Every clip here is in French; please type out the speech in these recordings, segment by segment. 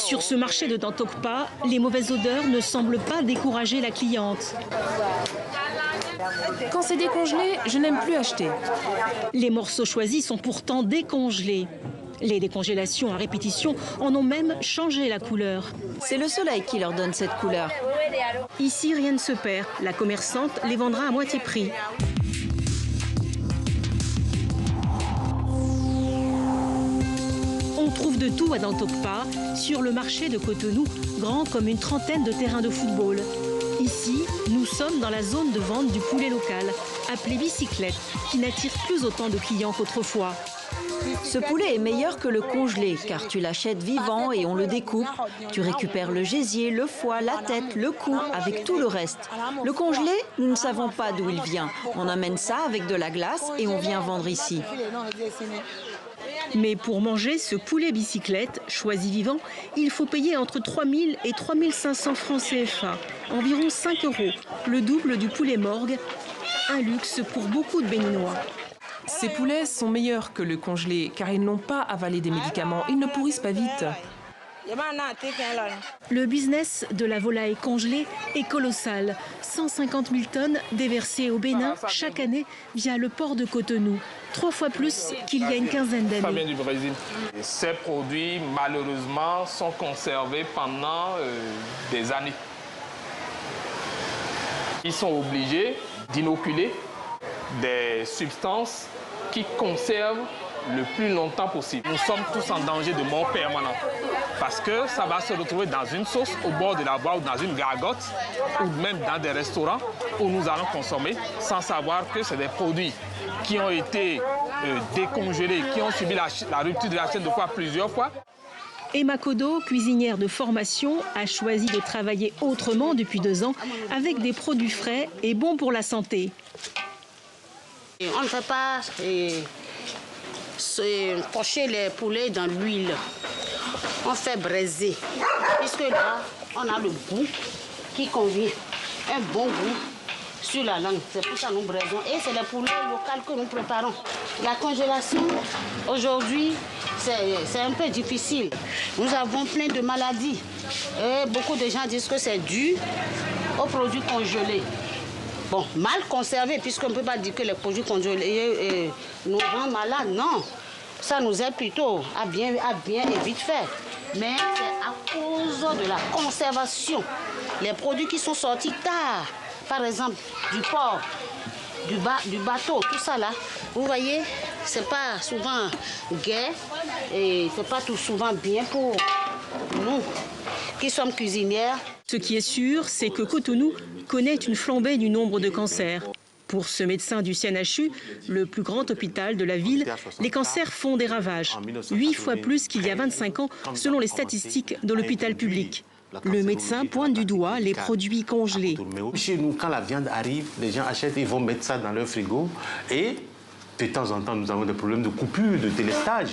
Sur ce marché de Dantokpa, les mauvaises odeurs ne semblent pas décourager la cliente. Quand c'est décongelé, je n'aime plus acheter. Les morceaux choisis sont pourtant décongelés. Les décongélations à répétition en ont même changé la couleur. C'est le soleil qui leur donne cette couleur. Ici, rien ne se perd. La commerçante les vendra à moitié prix. On trouve de tout à Dantokpa, sur le marché de Cotonou, grand comme une trentaine de terrains de football. Ici, nous sommes dans la zone de vente du poulet local, appelé bicyclette, qui n'attire plus autant de clients qu'autrefois. Ce poulet est meilleur que le congelé, car tu l'achètes vivant et on le découpe. Tu récupères le gésier, le foie, la tête, le cou, avec tout le reste. Le congelé, nous ne savons pas d'où il vient. On amène ça avec de la glace et on vient vendre ici. Mais pour manger ce poulet bicyclette, choisi vivant, il faut payer entre 3 000 et 3 500 francs CFA, environ 5 €, le double du poulet morgue, un luxe pour beaucoup de Béninois. Ces poulets sont meilleurs que le congelé, car ils n'ont pas avalé des médicaments. Ils ne pourrissent pas vite. Le business de la volaille congelée est colossal. 150 000 tonnes déversées au Bénin chaque année via le port de Cotonou. 3 fois plus qu'il y a une quinzaine Ça vient d'années. du Brésil. Ces produits, malheureusement, sont conservés pendant des années. Ils sont obligés d'inoculer des substances qui conservent le plus longtemps possible. Nous sommes tous en danger de mort permanent parce que ça va se retrouver dans une sauce au bord de la voie ou dans une gargote ou même dans des restaurants où nous allons consommer sans savoir que c'est des produits qui ont été décongelés, qui ont subi la rupture de la chaîne de froid plusieurs fois. Emma Kodo, cuisinière de formation, a choisi de travailler autrement depuis 2 ans avec des produits frais et bons pour la santé. On ne fait pas pocher les poulets dans l'huile. On fait braiser. Puisque là, on a le goût qui convient. Un bon goût sur la langue. C'est pour ça que nous braisons. Et c'est les poulets locaux que nous préparons. La congélation, aujourd'hui, c'est un peu difficile. Nous avons plein de maladies. Et beaucoup de gens disent que c'est dû aux produits congelés. Bon, mal conservés, puisqu'on ne peut pas dire que les produits congelés nous rendent malades. Non, ça nous aide plutôt à bien et vite faire. Mais c'est à cause de la conservation. Les produits qui sont sortis tard, par exemple du port, du bateau, tout ça là, vous voyez, c'est pas souvent gai et c'est pas tout souvent bien pour nous qui sommes cuisinières. Ce qui est sûr, c'est que Cotonou connaît une flambée du nombre de cancers. Pour ce médecin du CNHU, le plus grand hôpital de la ville, les cancers font des ravages. 8 fois plus qu'il y a 25 ans, selon les statistiques de l'hôpital public. Le médecin pointe du doigt les produits congelés. Chez nous, quand la viande arrive, les gens achètent, ils vont mettre ça dans leur frigo. Et de temps en temps, nous avons des problèmes de coupure, de délestage.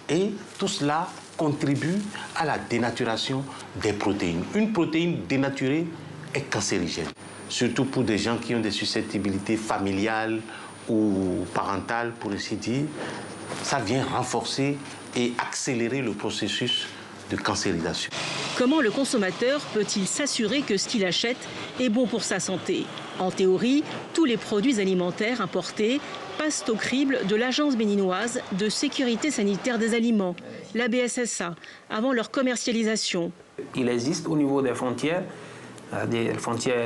Et tout cela contribue à la dénaturation des protéines. Une protéine dénaturée est cancérigène, surtout pour des gens qui ont des susceptibilités familiales ou parentales, pour ainsi dire. Ça vient renforcer et accélérer le processus de cancérisation. Comment le consommateur peut-il s'assurer que ce qu'il achète est bon pour sa santé? En théorie, tous les produits alimentaires importés passent au crible de l'Agence béninoise de sécurité sanitaire des aliments, la BSSA, avant leur commercialisation. Il existe au niveau des frontières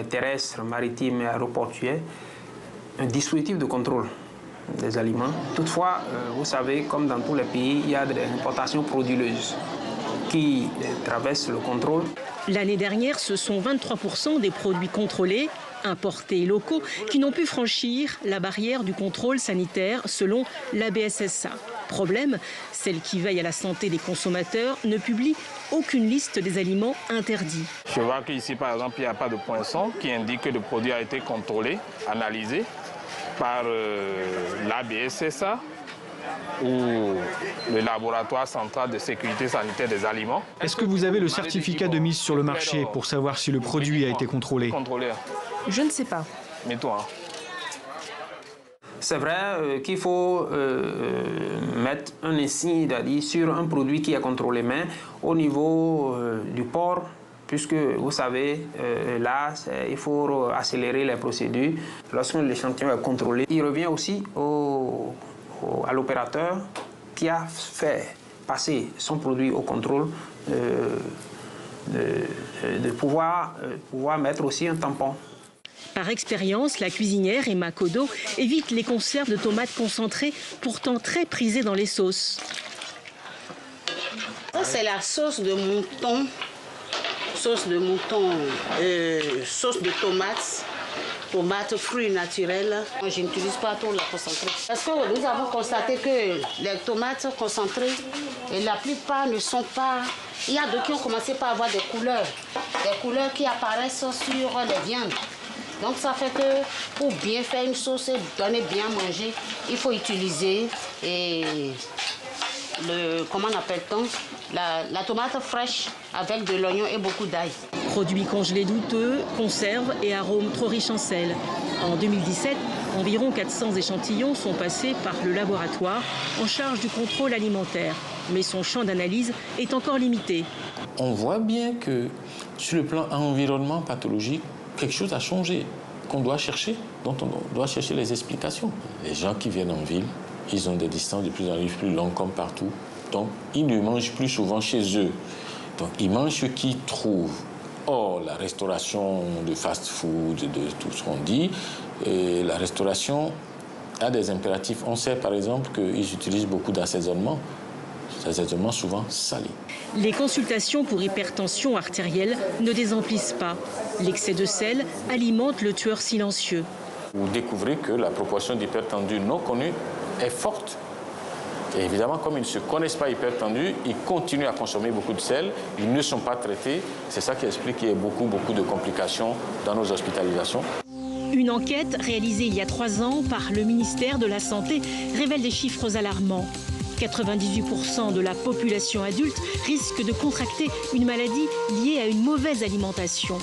terrestres, maritimes et aéroportuaires, un dispositif de contrôle des aliments. Toutefois, vous savez, comme dans tous les pays, il y a des importations frauduleuses qui traversent le contrôle. L'année dernière, ce sont 23% des produits contrôlés, importés et locaux, qui n'ont pu franchir la barrière du contrôle sanitaire selon la BSSA. Problème, celle qui veille à la santé des consommateurs ne publie aucune liste des aliments interdits. Je vois qu'ici, par exemple, il n'y a pas de poinçon qui indique que le produit a été contrôlé, analysé par la BSSA ou le laboratoire central de sécurité sanitaire des aliments. Est-ce que vous avez le certificat de mise sur le marché pour savoir si le produit a été contrôlé? Je ne sais pas. Mais toi, C'est vrai qu'il faut mettre un insigne sur un produit qui est contrôlé, mais au niveau du port, puisque vous savez, là, il faut accélérer les procédures. Lorsque l'échantillon est contrôlé, il revient aussi à l'opérateur qui a fait passer son produit au contrôle de pouvoir mettre aussi un tampon. Par expérience, la cuisinière Emma Kodo évite les conserves de tomates concentrées, pourtant très prisées dans les sauces. Ça, c'est la sauce de mouton. Sauce de mouton, sauce de tomates, fruits naturels. Je n'utilise pas trop la concentrée. Parce que nous avons constaté que les tomates concentrées, et la plupart ne sont pas... Il y a d'autres qui ont commencé par avoir des couleurs qui apparaissent sur les viandes. Donc ça fait que pour bien faire une sauce et donner bien à manger, il faut utiliser comment on appelle-t-on, la tomate fraîche avec de l'oignon et beaucoup d'ail. Produits congelés douteux, conserves et arômes trop riches en sel. En 2017, environ 400 échantillons sont passés par le laboratoire en charge du contrôle alimentaire. Mais son champ d'analyse est encore limité. On voit bien que sur le plan environnement pathologique, quelque chose a changé, qu'on doit chercher, dont on doit chercher les explications. Les gens qui viennent en ville, ils ont des distances de plus en plus longues comme partout. Donc, ils ne mangent plus souvent chez eux. Donc, ils mangent ce qu'ils trouvent. Or, la restauration de fast-food, de tout ce qu'on dit, et la restauration a des impératifs. On sait par exemple qu'ils utilisent beaucoup d'assaisonnement. Assaisonnement souvent salé. Les consultations pour hypertension artérielle ne désemplissent pas. L'excès de sel alimente le tueur silencieux. Vous découvrez que la proportion d'hypertendus non connus est forte. Et évidemment, comme ils ne se connaissent pas hypertendus, ils continuent à consommer beaucoup de sel, ils ne sont pas traités. C'est ça qui explique qu'il y ait beaucoup de complications dans nos hospitalisations. Une enquête réalisée il y a 3 ans par le ministère de la Santé révèle des chiffres alarmants. 98% de la population adulte risque de contracter une maladie liée à une mauvaise alimentation.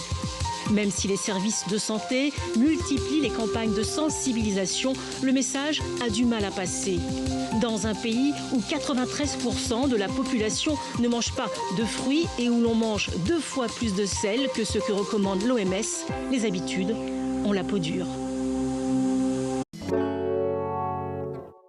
Même si les services de santé multiplient les campagnes de sensibilisation, le message a du mal à passer. Dans un pays où 93% de la population ne mange pas de fruits et où l'on mange 2 fois plus de sel que ce que recommande l'OMS, les habitudes ont la peau dure.